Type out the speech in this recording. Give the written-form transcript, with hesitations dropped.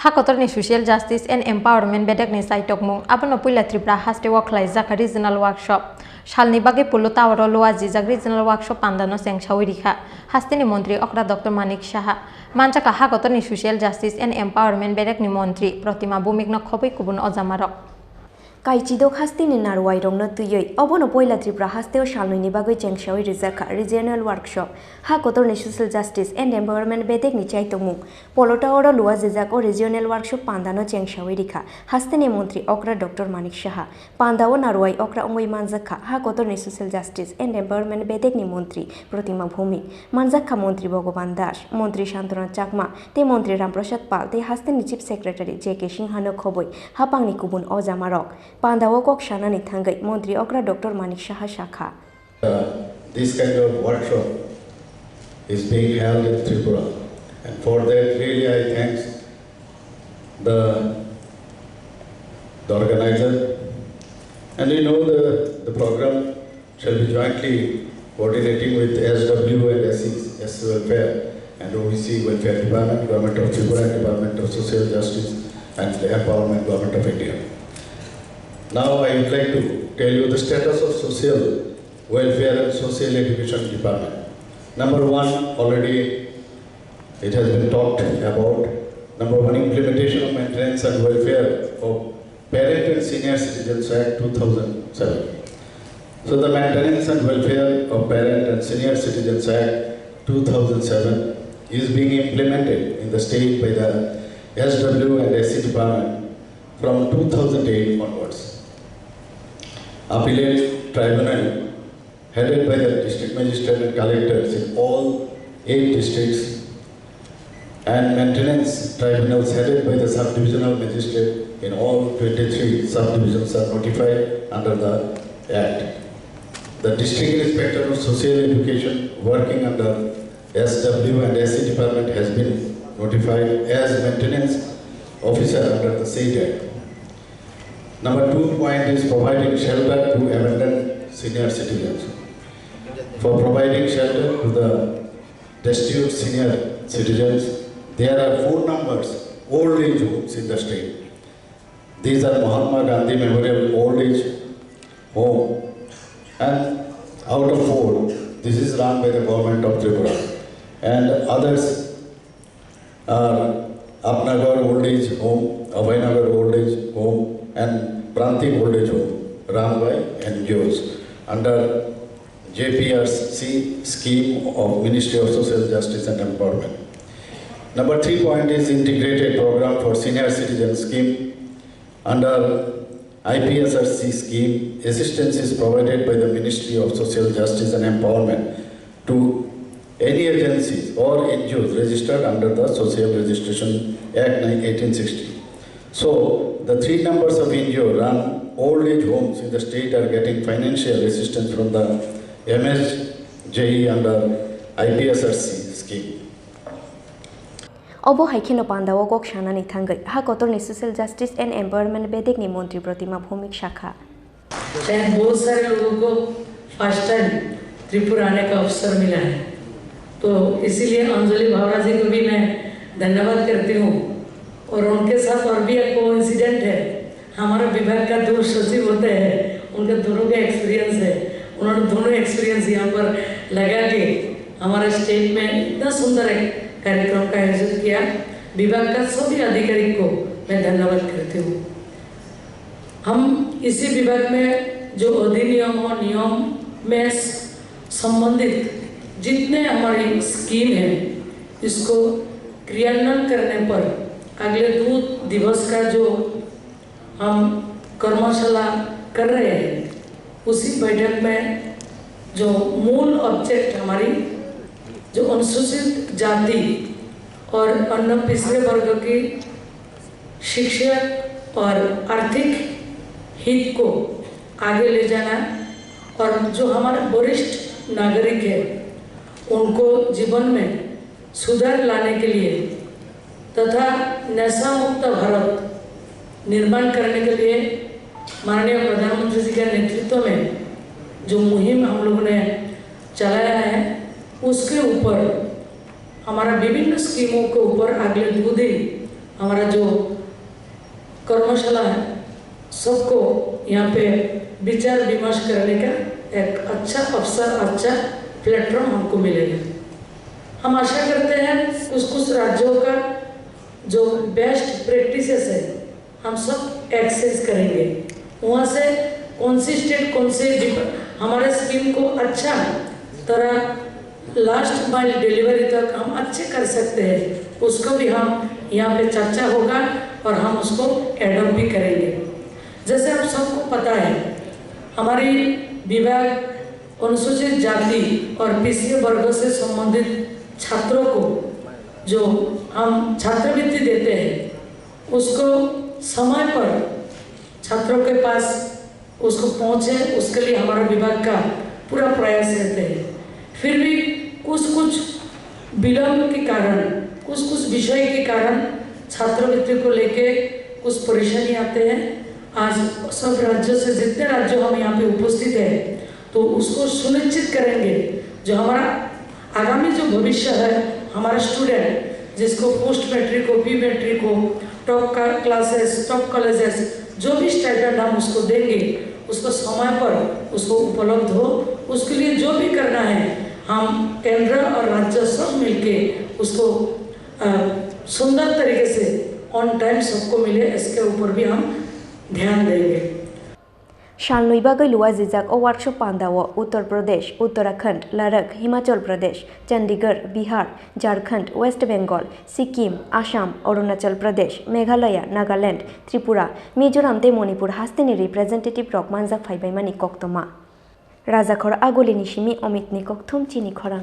Hakotorni Social Justice and Empowerment Bedekni Saitokmung Abono Puila Tripura Haste Waklai Zaka Regional Workshop Shalni Bagi Puluta Oro Loazi Zak Regional Workshop Pandano Seng Shawirika Hastini Montri Okra Dr. Manik Shaha Manchaka Hakotorni Social Justice and Empowerment Bedekni Montri Protima Bumikno Khobi Kubun Ozamarok Kaichidok hastini narwai rongno tuyoi obono poila tripura hasteo shalnoini bagoi chengshawai rizaka regional workshop Hakotorni Social Justice and Empowerment bedekni chaitongmung polota oro luwa jejak o regional workshop pandano chengshawai rikha hastini montri okra Dr. Manik Shaha pandao narwai okra ongoi manjakha Hakotorni Social Justice and Empowerment bedekni montri Protima Bhumi manjakha montri Bhogoban Das montri Shantanu Chakma te montri Ramprasad Pal te hastini chief secretary J.K. Singhano khoboi hapangni kubun ojamarok Pandawo kok shanani thangai Montri Okra Dr. Manik Shaha Shakha. This kind of workshop is being held in Tripura, and for that really I thank the organizer. And the program shall be jointly coordinating with SW and SC Welfare and OBC Welfare Department, Government of Tripura and Department of Social Justice and the Empowerment Government of India. Now I would like to tell you the status of social welfare and social education department. Number one, already it has been talked about. Number one, implementation of Maintenance and Welfare of Parent and Senior Citizens Act 2007. So the Maintenance and Welfare of Parent and Senior Citizens Act 2007 is being implemented in the state by the SW and SC department from 2008 onwards. Appellate tribunal headed by the district magistrate and collectors in all 8 districts and maintenance tribunals headed by the subdivisional magistrate in all 23 subdivisions are notified under the Act. The district inspector of social education working under SW and SC department has been notified as maintenance officer under the said Act. Number 2 point is providing shelter to abandoned senior citizens. For providing shelter to the destitute senior citizens, there are 4 numbers old age homes in the state. These are Mahatma Gandhi Memorial Old Age Home, and out of 4, this is run by the government of Tripura, and others are Apnagar Old Age Home, Abhaynagar Old Age Home, and Pranti Old Age Home run by NGOs under JPRC scheme of Ministry of Social Justice and Empowerment. Number 3 point is integrated program for senior citizen scheme. Under IPSRC scheme, assistance is provided by the Ministry of Social Justice and Empowerment to any agencies or NGOs registered under the Social Registration Act 1860. So, the 3 numbers of NGO run old age homes in the state are getting financial assistance from the MSJE under IPSRC scheme. Obo haikino pandawo kok shanani thangai Hakotorni Social Justice and Empowerment bedekni Montri Protima Bhumik Shakha. शायद बहुत सारे लोगों को first time Tripura आने का अवसर मिला है, तो इसीलिए अंजलि भावरा जी को भी मैं धन्यवाद करती हूँ। और उनके साथ और भी एक कोइंसिडेंट है, हमारा विभाग का 2 सचिव होते हैं, उनके दोनों का एक्सपीरियंस है, उन्होंने दोनों एक्सपीरियंस यहाँ पर लगा के हमारे स्टेट में इतना सुंदर एक कार्यक्रम का आयोजन किया। विभाग का सभी अधिकारी को मैं धन्यवाद करती हूँ। हम इसी विभाग में जो अधिनियम और नियम में संबंधित जितने हमारी स्कीम है, इसको क्रियान्वयन करने पर अगले 2 दिवस का जो हम कर्मशाला कर रहे हैं, उसी बैठक में जो मूल ऑब्जेक्ट हमारी जो अनुसूचित जाति और अन्य पिछड़े वर्ग की शिक्षा और आर्थिक हित को आगे ले जाना और जो हमारे वरिष्ठ नागरिक है उनको जीवन में सुधार लाने के लिए तथा नशा मुक्त भारत निर्माण करने के लिए माननीय प्रधानमंत्री जी के नेतृत्व में जो मुहिम हम लोगों ने चलाया है, उसके ऊपर हमारा विभिन्न स्कीमों के ऊपर अगले 2 दिन हमारा जो कर्मशाला है सबको यहाँ पे विचार विमर्श करने का एक अच्छा अवसर, अच्छा प्लेटफॉर्म हमको मिलेगा। हम आशा करते हैं कुछ राज्यों का जो बेस्ट प्रैक्टिसेस है हम सब एक्सेस करेंगे, वहाँ से कौन सी स्टेट कौन से हमारे स्कीम को अच्छा तरह लास्ट माइल डिलीवरी तक हम अच्छे कर सकते हैं, उसको भी हम यहाँ पे चर्चा होगा और हम उसको एडॉप्ट भी करेंगे। जैसे आप सबको पता है हमारी विभाग अनुसूचित जाति और पिछड़े वर्गों से संबंधित छात्रों को जो हम छात्रवृत्ति देते हैं उसको समय पर छात्रों के पास उसको पहुँचे, उसके लिए हमारा विभाग का पूरा प्रयास रहते हैं। फिर भी कुछ विलम्ब के कारण, कुछ विषय के कारण छात्रवृत्ति को लेके कुछ परेशानी आते हैं। आज सब राज्यों से जितने राज्य हम यहाँ पे उपस्थित हैं तो उसको सुनिश्चित करेंगे जो हमारा आगामी जो भविष्य है हमारा स्टूडेंट जिसको पोस्ट मैट्रिक हो, प्री मैट्रिक हो, टॉप क्लासेस, टॉप कॉलेजेस जो भी स्टैंडर्ड हम उसको देंगे उसको समय पर उसको उपलब्ध हो, उसके लिए जो भी करना है हम केंद्र और राज्य सब मिलके उसको सुंदर तरीके से ऑन टाइम सबको मिले, इसके ऊपर भी हम ध्यान देंगे। शालनुई बागै लुआ जिजाक ओ वर्कशॉप पांदाओ उत्तर प्रदेश, उत्तराखंड, लद्दाख, हिमाचल प्रदेश, चंडीगढ़, बिहार, झारखंड, वेस्ट बेंगल, सिक्किम, आसाम, अरुणाचल प्रदेश, मेघालय, नागालैंड, त्रिपुरा, मिजोराम ते मणिपुर हास्तिनि रिप्रेजेंटेटिव रक मानजाक फाइबाइमानि कक्तमा राजाखर आगुलिनि सिमी अमितनि कक्थुम चिनि खरां।